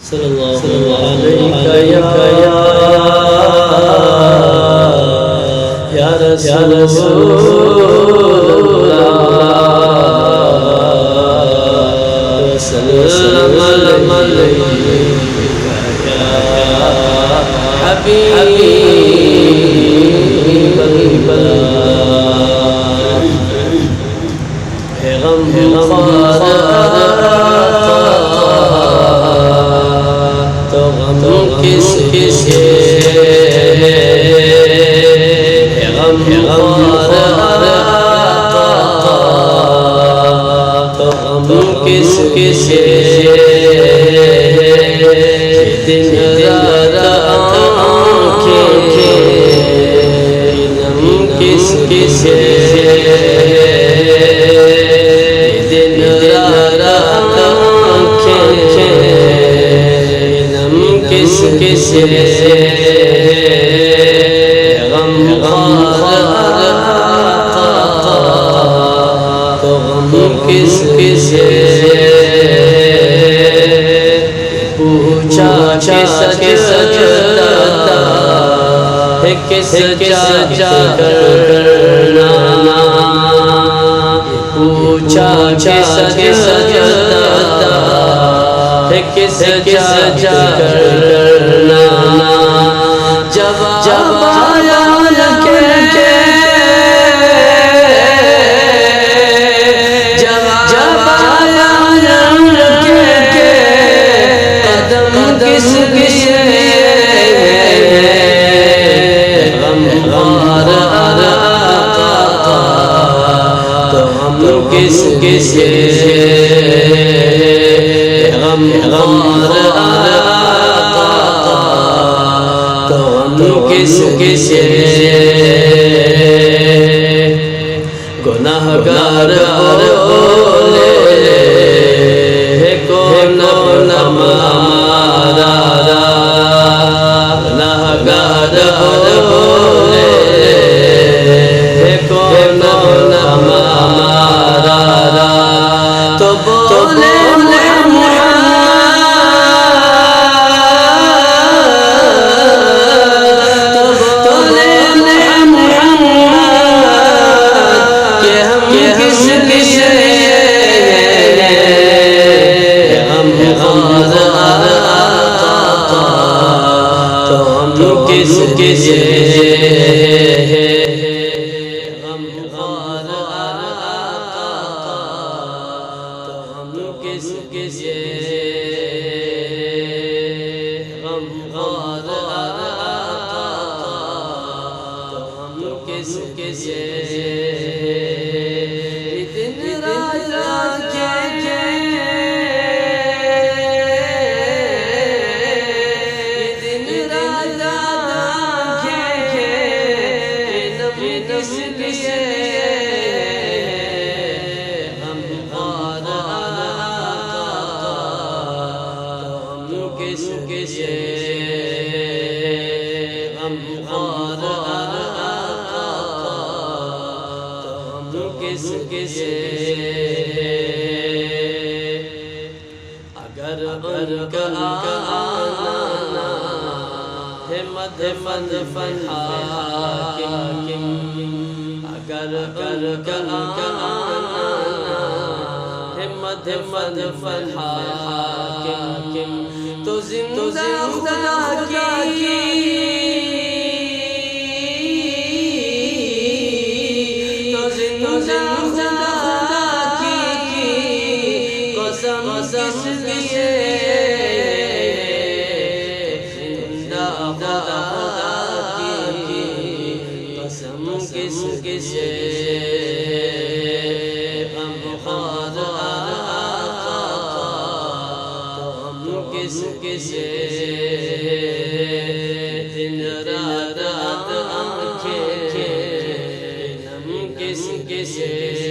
صلی اللہ علیہ یا رسول اللہ وسلم علیک یا حبیب اللہ پیغمبر تو غم کس کے پیغمبر تو غم کس کے دن رات آنکھیں نم کس کے دن رات آنکھیں نم کس کے غم تو غم کس پوچھا کس سجدہ ہے کس جا کرنا پوچھا کس سجدہ ہے کس جا کرنا جواب آیا کس غم تو کس گناہگار بولے کون ہمارا گناہگار بولے کون ہمارا تو بولے اگر کا آنا ہے مدفن حاکم اگر کا آنا ہے مدفن حاکم تو زندہ خدا کی کس